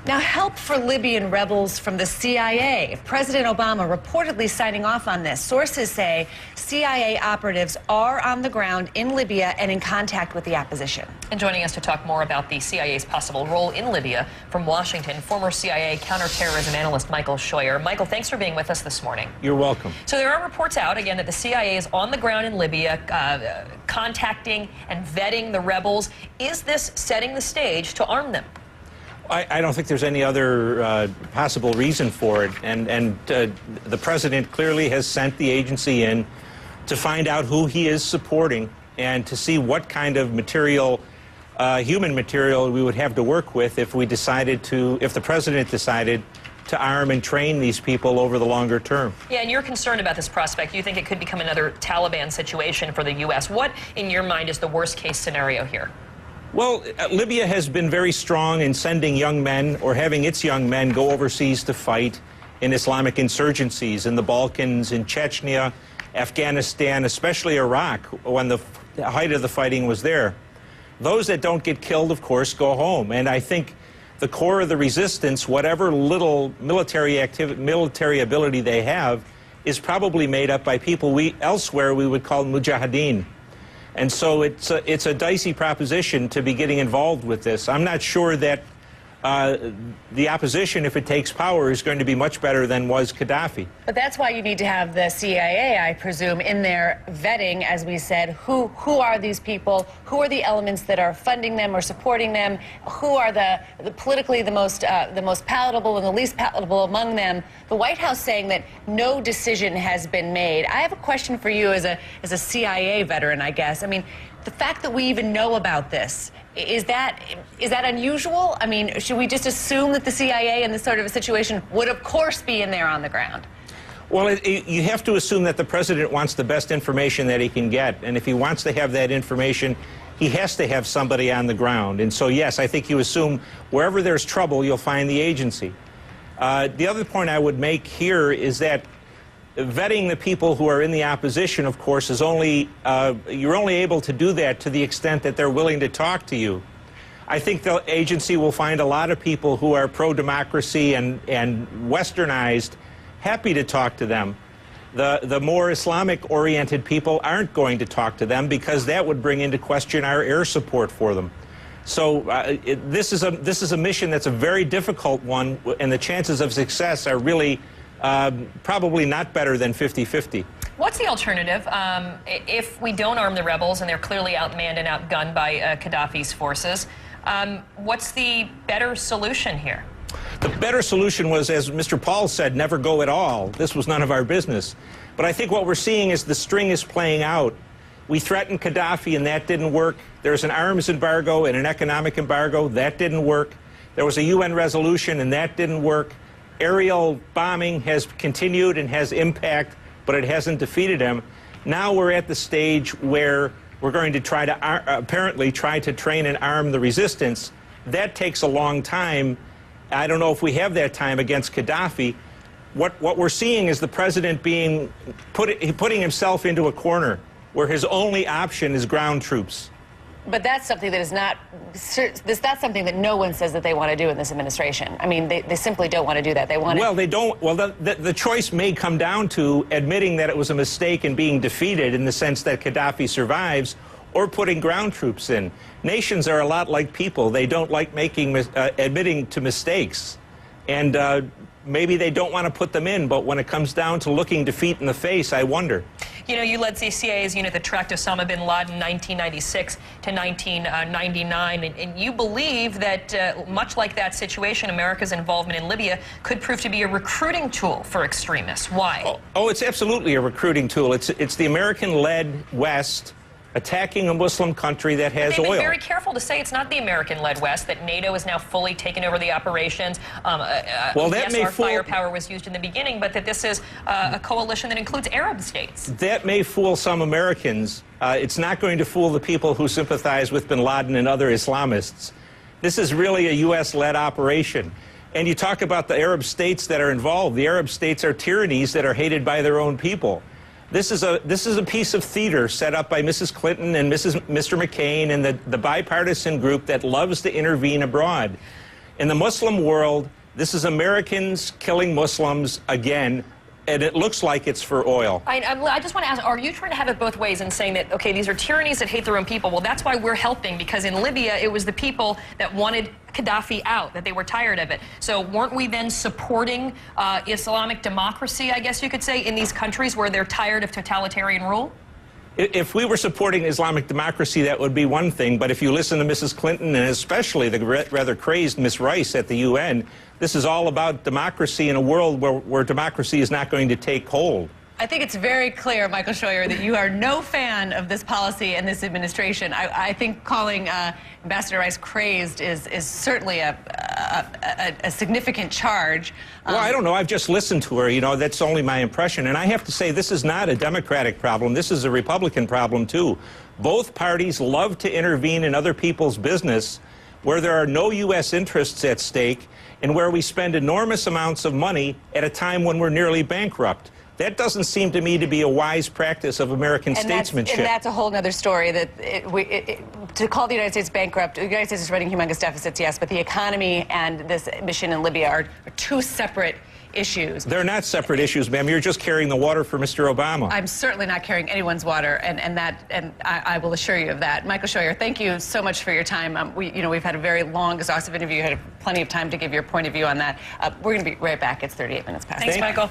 Now, help for Libyan rebels from the CIA. President Obama reportedly signing off on this. Sources say CIA operatives are on the ground in Libya and in contact with the opposition. And joining us to talk more about the CIA's possible role in Libya from Washington, former CIA counterterrorism analyst Michael Scheuer. Michael, thanks for being with us this morning. You're welcome. So there are reports out, again, that the CIA is on the ground in Libya, contacting and vetting the rebels. Is this setting the stage to arm them? I don't think there's any other possible reason for it, and the president clearly has sent the agency in to find out who he is supporting and to see what kind of material, human material, we would have to work with if we decided to, if the president decided to arm and train these people over the longer term. Yeah, and you're concerned about this prospect. You think it could become another Taliban situation for the U.S. What, in your mind, is the worst-case scenario here? Well, Libya has been very strong in sending young men or having its young men go overseas to fight in Islamic insurgencies in the Balkans, in Chechnya, Afghanistan, especially Iraq, when the height of the fighting was there. Those that don't get killed, of course, go home. And I think the core of the resistance, whatever little military ability they have, is probably made up by people elsewhere we would call mujahideen. And so it's a dicey proposition to be getting involved with this. I'm not sure that the opposition, if it takes power, is going to be much better than was Gaddafi. But that's why you need to have the CIA, I presume, in there vetting, as we said, who are these people, who are the elements that are funding them or supporting them, who are the politically the most palatable and the least palatable among them. The White House saying that no decision has been made. I have a question for you as a CIA veteran, I guess. I mean, the fact that we even know about this, is that unusual? I mean, should we just assume that the CIA in this sort of a situation would, of course, be in there on the ground? Well, you have to assume that the president wants the best information that he can get. And if he wants to have that information, he has to have somebody on the ground. And so, yes, I think you assume wherever there's trouble, you'll find the agency. The other point I would make here is that vetting the people who are in the opposition, of course, is you're only able to do that to the extent that they're willing to talk to you. I think the agency will find a lot of people who are pro-democracy and westernized happy to talk to them. The more Islamic-oriented people aren't going to talk to them because that would bring into question our air support for them. So this is a mission that's a very difficult one, and the chances of success are really probably not better than 50-50. What's the alternative if we don't arm the rebels and they're clearly outmanned and outgunned by Gaddafi's forces? What's the better solution here? The better solution was, as Mr. Paul said, never go at all. This was none of our business. But I think what we're seeing is the string is playing out. We threatened Gaddafi and that didn't work. There's an arms embargo and an economic embargo. That didn't work. There was a UN resolution and that didn't work. Aerial bombing has continued and has impact, but it hasn't defeated him. Now we're at the stage where we're going to try to apparently try to train and arm the resistance. That takes a long time. I don't know if we have that time against Gaddafi. What we're seeing is the president putting himself into a corner where his only option is ground troops. But that's something that is that's something that no one says that they want to do in this administration. I mean, they simply don't want to do that. They want Well, they don't. Well, the choice may come down to admitting that it was a mistake and being defeated in the sense that Gaddafi survives, or putting ground troops in. Nations are a lot like people. They don't like admitting to mistakes. And maybe they don't want to put them in, but when it comes down to looking defeat in the face, I wonder. You know, you led the CIA's unit that tracked Osama bin Laden 1996 to 1999, and you believe that, much like that situation, America's involvement in Libya could prove to be a recruiting tool for extremists. Why? Oh, it's absolutely a recruiting tool. It's the American-led West attacking a Muslim country that has oil. They've been very careful to say it's not the American-led West, that NATO has now fully taken over the operations. Well, that yes, our firepower was used in the beginning, but that this is a coalition that includes Arab states. That may fool some Americans. It's not going to fool the people who sympathize with bin Laden and other Islamists. This is really a U.S.-led operation. And you talk about the Arab states that are involved. The Arab states are tyrannies that are hated by their own people. This is a piece of theater set up by Mrs. Clinton and Mr. McCain and the bipartisan group that loves to intervene abroad. In the Muslim world, this is Americans killing Muslims again, and it looks like it's for oil. I just want to ask, are you trying to have it both ways and saying that, okay, these are tyrannies that hate their own people? Well, that's why we're helping, because in Libya, it was the people that wanted Gaddafi out, that they were tired of it. So weren't we then supporting Islamic democracy, I guess you could say, in these countries where they're tired of totalitarian rule? If we were supporting Islamic democracy, that would be one thing. But if you listen to Mrs. Clinton, and especially the rather crazed Ms. Rice at the UN, this is all about democracy in a world where democracy is not going to take hold. I think it's very clear, Michael Scheuer, that you are no fan of this policy and this administration. I think calling Ambassador Rice crazed is certainly a significant charge. Well, I don't know. I've just listened to her. You know, that's only my impression. And I have to say, this is not a Democratic problem. This is a Republican problem, too. Both parties love to intervene in other people's business where there are no U.S. interests at stake and where we spend enormous amounts of money at a time when we're nearly bankrupt. That doesn't seem to me to be a wise practice of American statesmanship. And that's a whole other story, that to call the United States bankrupt, the United States is running humongous deficits, yes, but the economy and this mission in Libya are two separate issues. They're not separate issues, ma'am. You're just carrying the water for Mr. Obama. I'm certainly not carrying anyone's water, and I will assure you of that. Michael Scheuer, thank you so much for your time. We've had a very long, exhaustive interview. You had plenty of time to give your point of view on that. We're going to be right back. It's 38 minutes past. Thanks, Michael.